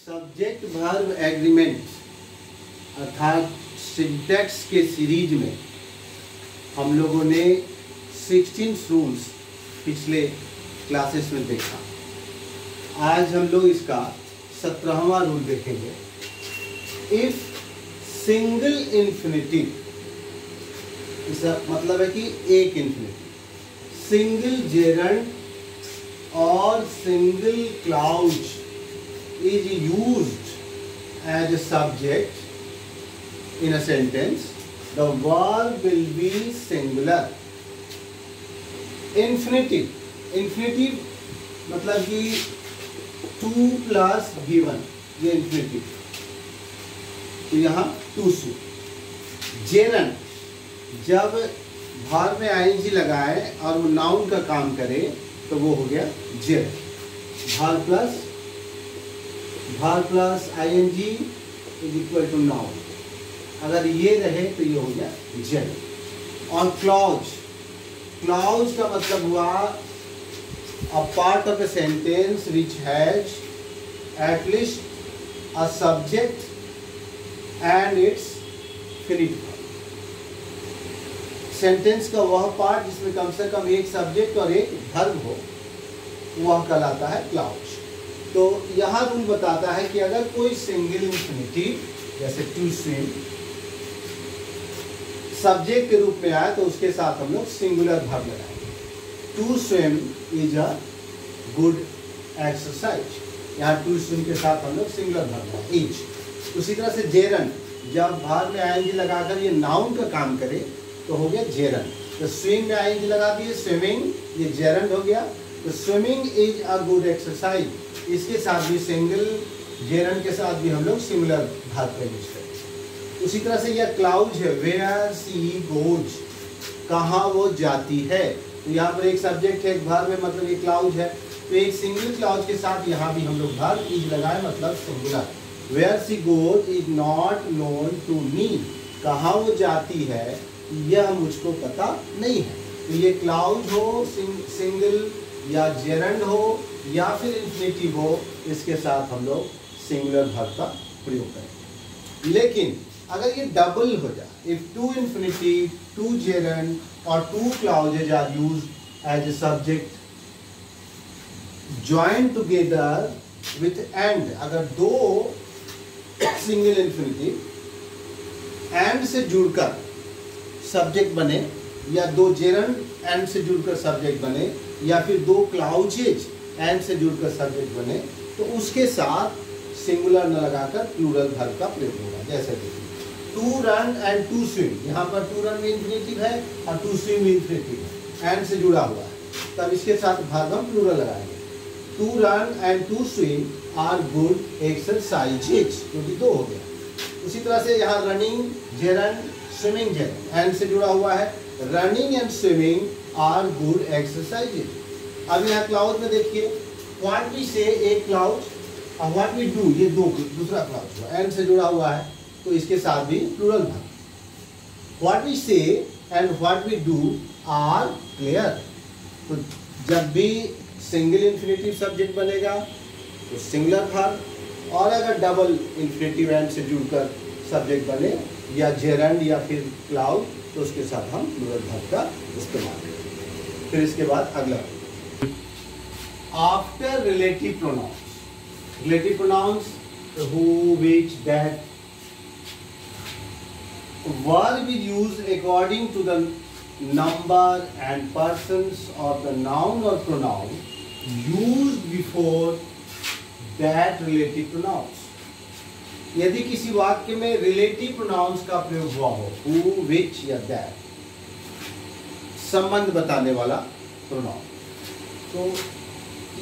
Subject verb agreement अर्थात syntax के series में हम लोगों ने 16 रूल्स पिछले क्लासेस में देखा। आज हम लोग इसका 17वां रूल देखेंगे। इफ सिंगल इन्फिनिटिव, इसका मतलब है कि एक इन्फिनिटिव, सिंगल जेरंड और single clause is used as a subject in a sentence, the verb will be singular. Infinitive मतलब कि 2 plus given, ये infinitive, तो यहाँ to से। gerund जब verb में ing लगाए और वो noun का काम करे तो वो हो गया gerund। verb plus ing is equal to noun, अगर ये रहे तो ये हो गया gerund। और clause का मतलब हुआ a part of a sentence which has at least a subject and its finite form। Sentence का वह पार्ट जिसमें कम से कम एक सब्जेक्ट और एक वर्ब हो, वह कहलाता है क्लाउज। तो यहाँ रूल बताता है कि अगर कोई सिंगल इन्फिनिटिव जैसे टू स्विम सब्जेक्ट के रूप में आए तो उसके साथ हम लोग सिंगुलर वर्ब लगाएंगे। To swim is a good exercise, यहाँ टू स्विम के साथ हम लोग सिंगुलर वर्ब लगाएंगे इज। उसी तरह से जेरन जब वर्ब में आईएनजी लगाकर ये नाउन का काम करे तो हो गया जेरन। तो स्विम में आईएनजी लगा दिए स्विमिंग, ये जेरन हो गया। तो swimming is a good exercise, इसके साथ भी सिंगल जेरन के साथ भी हम लोग सिमिलर वर्ब का यूज करेंगे। उसी तरह से यह क्लाउज है, वेयर सी गोज, कहाँ वो जाती है। तो यहाँ पर एक सब्जेक्ट है, एक वर्ब है, मतलब ये क्लाउज है। तो एक सिंगल क्लाउज के साथ यहाँ भी हम लोग वर्ब इज लगाए, मतलब singular. Where she goes is not known to me, कहाँ वो जाती है यह मुझको पता नहीं है। तो ये क्लाउज हो, सिंगल या जेरंड हो या फिर इन्फिनिटिव हो, इसके साथ हम लोग सिंगुलर वर्ब का प्रयोग करेंगे। लेकिन अगर ये डबल हो जाए, if two infinitive, two gerund और two clauses are used as a subject join together with and, अगर दो सिंगल इन्फिनिटिव एंड से जुड़कर सब्जेक्ट बने, या दो जेरंड एंड से जुड़कर सब्जेक्ट बने, या फिर दो क्लाउजेज एंड से जुड़कर सब्जेक्ट बने, तो उसके साथ सिंगुलर न लगाकर प्लूरल वर्ब का प्रयोग होगा। जैसे देखिए to run and to swim, यहाँ पर टू रन में इन्फिनिटिव है और टू स्विम में इन्फिनिटिव है, एंड से जुड़ा हुआ है, तब इसके साथ वर्ब हम प्लूरल लगाएंगे। To run and to swim are good exercises, क्योंकि दो हो गया। उसी तरह से यहाँ running gerund, swimming gerund, and से जुड़ा हुआ है, running and swimming are good exercises. अब यहाँ क्लाउज में देखिए, व्हाट वी से एक क्लाउज और व्हाट वी डू, ये दो दूसरा क्लाउज हुआ, एंड से जुड़ा हुआ है, तो इसके साथ भी plural verb. What we say and what we do are clear, तो जब भी सिंगल इन्फिनिटिव सब्जेक्ट बनेगा तो सिंगुलर वर्ब, और अगर डबल इन्फिनिटिव एंड से जुड़कर सब्जेक्ट बने या जेरंड या फिर क्लाउज, तो उसके साथ हम प्लूरल वर्ब का इस्तेमाल करेंगे। फिर इसके बाद अगला after relative pronouns. Relative pronouns who, which, that, verb is used according to the number and persons of the noun और pronoun used before that relative pronouns. यदि किसी वाक्य में रिलेटिव प्रोनाउंस का प्रयोग हुआ हो, हु, विच या दैट, संबंध बताने वाला प्रोनाउन, तो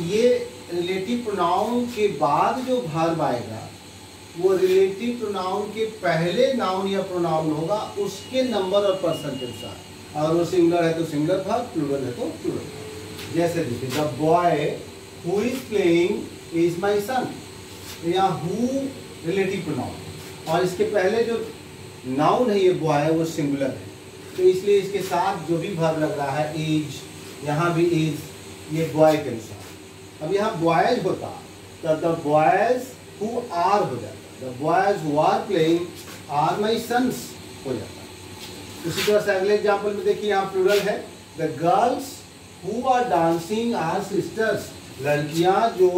ये रिलेटिव प्रोनाउन के बाद जो वर्ब आएगा वो रिलेटिव प्रोनाउन के पहले नाउन या प्रोनाउन होगा, उसके नंबर और पर्सन के अनुसार। और वो सिंगुलर है तो सिंगुलर वर्ब, प्लूरल है तो प्लूरल वर्ब। जैसे देखिए the boy who is playing is my son, यहाँ हु रिलेटिव प्रोनाउन और इसके पहले जो नाउन है ये बॉय है वो सिंगुलर है, तो इसलिए इसके साथ जो भी वर्ब लग रहा है इज, यहाँ भी इज, ये बॉय के अनुसार। अब यहाँ बॉयज होता तो द बॉयज who are हो जाता है, the boys who are playing are my sons हो जाता है। उसी तरह से अगले एग्जाम्पल में देखिए यहाँ प्लूरल है, the girls who are dancing are sisters, लड़कियां जो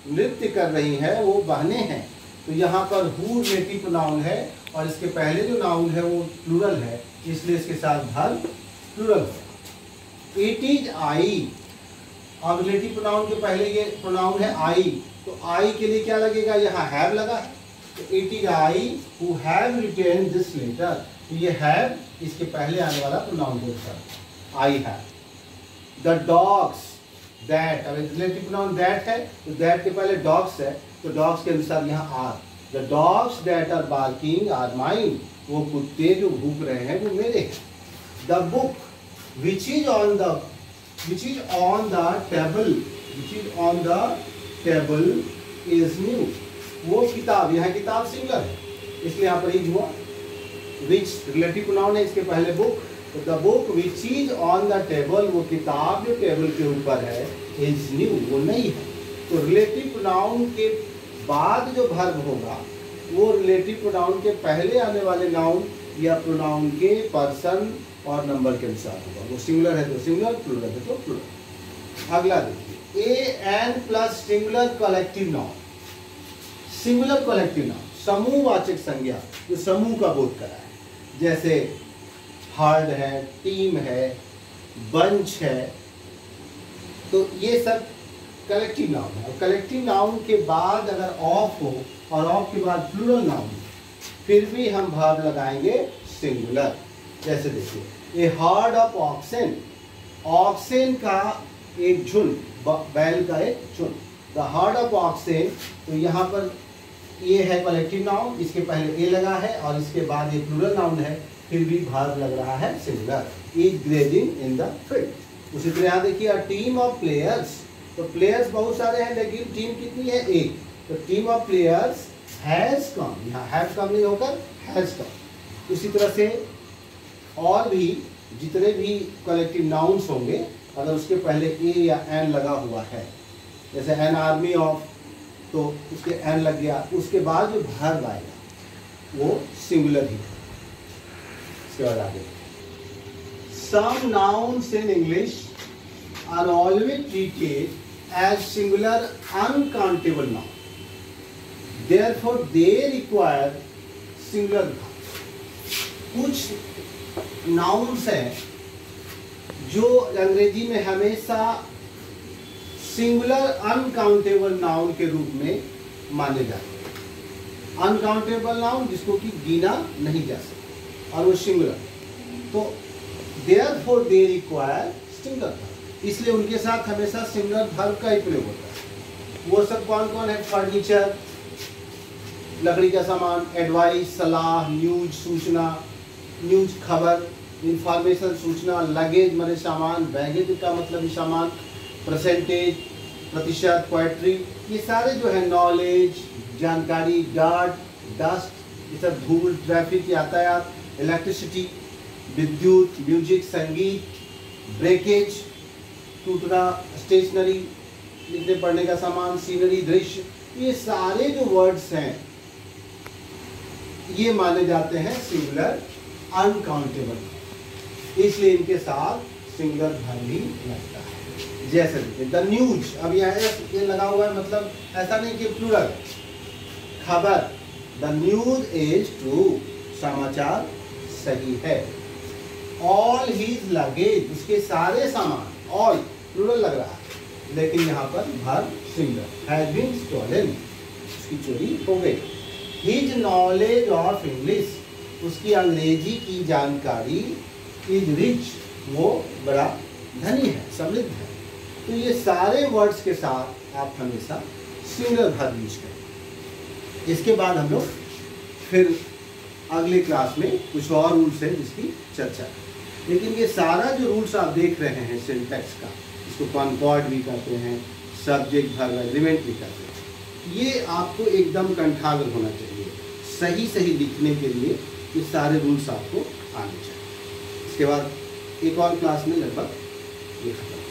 नृत्य कर रही हैं वो बहनें हैं। तो यहाँ पर who रिलेटिव प्रोनाउन है और इसके पहले जो नाउन है वो प्लूरल है, इसलिए इसके साथ वर्ब प्लूरल है। इट इज आई, अब रिलेटिव प्रोनाउन के पहले ये प्रोनाउन है आई, तो आई के लिए क्या लगेगा, यहाँ हैव लगा है, तो it is I who have written this letter, तो ये हैव इसके पहले आने वाला प्रोनाउन होता है, I have. The dogs, that, अब रिलेटिव प्रोनाउन दैट है तो दैट के पहले डॉग्स है, तो डॉग्स के अनुसार यहाँ are. The dogs that are barking are mine, वो कुत्ते जो भूख रहे हैं वो मेरे हैं। The book which is on the table, which is on the table is new, वो किताब, यहाँ किताब सिंगुलर है इसलिए यहाँ पर इज हुआ। विच रिलेटिव प्रोनाउन है, इसके पहले बुक, तो the book which is on the table, वो किताब जो टेबल के ऊपर है, इज न्यू, वो नई है। तो रिलेटिव प्रोनाउन के बाद जो वर्ब होगा वो रिलेटिव प्रोनाउन के पहले आने वाले नाउन या प्रोनाउन के पर्सन और नंबर के अनुसार होगा। वो सिंगुलर है तो सिंगुलर, प्लूरल है तो प्लूरल। अगला देखिए, A N plus singular collective noun. Singular collective noun समूहवाचक संज्ञा जो समूह का बोध करा है, जैसे हर्ड है, टीम है, बंच है, तो ये सब कलेक्टिव नाउन है। और कलेक्टिव नाउन के बाद अगर ऑफ हो और ऑफ के बाद प्लूरल नाउन, फिर भी हम वर्ब लगाएंगे सिंगुलर। जैसे देखिए, ए हर्ड ऑफ ऑक्सेन, ऑक्सेन का एक झुंड, बैल का एक झुंड, द हर्ड ऑफ ऑक्सेन, तो यहाँ पर ये है कलेक्टिव नाउन, इसके पहले ए लगा है और इसके बाद ये प्लूरल नाउन है, फिर भी वर्ब लग रहा है singular, is grazing in the field. उसी तरह यहाँ देखिए, अ टीम ऑफ प्लेयर्स, तो प्लेयर्स बहुत सारे हैं लेकिन टीम कितनी है, एक, तो team of players has come, यहाँ हैव कम नहीं होकर हैज कम। उसी तरह से और भी जितने भी कलेक्टिव नाउन्स होंगे अगर उसके पहले ए या एन लगा हुआ है, जैसे एन आर्मी ऑफ, तो उसके एन लग गया, उसके बाद जो वर्ब आएगा वो सिंगुलर ही है। इसके बाद आगे, some nouns in English are always treated as singular uncountable noun, therefore they require singular verb। कुछ नाउन्स हैं जो अंग्रेजी में हमेशा सिंगुलर अनकाउंटेबल नाउन के रूप में माने जाते हैं। अनकाउंटेबल नाउन जिसको कि गिना नहीं जा सकता और वो सिंगुलर, तो therefore they require singular verb, इसलिए उनके साथ हमेशा सिंगुलर वर्ब का ही प्रयोग होता है। वो सब कौन कौन है, फर्नीचर, लकड़ी का सामान, एडवाइस सलाह, न्यूज सूचना, न्यूज खबर, इंफॉर्मेशन सूचना, लगेज माने सामान, बैगेज का मतलब ही सामान, परसेंटेज प्रतिशत, पोएट्री, ये सारे जो है नॉलेज जानकारी, डार्ट डस्ट, ये सब धूल, ट्रैफिक, यातायात, इलेक्ट्रिसिटी विद्युत, म्यूजिक संगीत, ब्रेकेज टूटना, स्टेशनरी लिखने पढ़ने का सामान, सीनरी दृश्य, ये सारे जो वर्ड्स हैं ये माने जाते हैं सिंगुलर अनकाउंटेबल, इसलिए इनके साथ सिंगुलर वर्ब ही लगता है। जैसे देखिए द न्यूज, अब यहाँ ये लगा हुआ है, मतलब ऐसा नहीं कि प्लूरल, खबर, द न्यूज इज ट्रू, समाचार सही है। ऑल हिज लगेज, उसके सारे सामान, ऑल प्लूरल लग रहा है लेकिन यहाँ पर verb singular, has been stolen, उसकी चोरी हो गई। हिज नॉलेज ऑफ इंग्लिश, उसकी अंग्रेजी की जानकारी, इज रिच, वो बड़ा धनी है, समृद्ध है। तो ये सारे वर्ड्स के साथ आप हमेशा सिंगुलर वर्ब यूज करें। इसके बाद हम लोग फिर अगले क्लास में कुछ और रूल्स हैं जिसकी चर्चा करें, लेकिन ये सारा जो रूल्स आप देख रहे हैं सिंटैक्स का, इसको कॉन्कॉर्ड भी कहते हैं, सब्जेक्ट वर्ब एग्रीमेंट भी कहते हैं, ये आपको एकदम कंठाग्र होना चाहिए। सही सही लिखने के लिए ये सारे रूल्स आपको आने चाहिए। इसके बाद एक और क्लास में लगभग ये खत्म।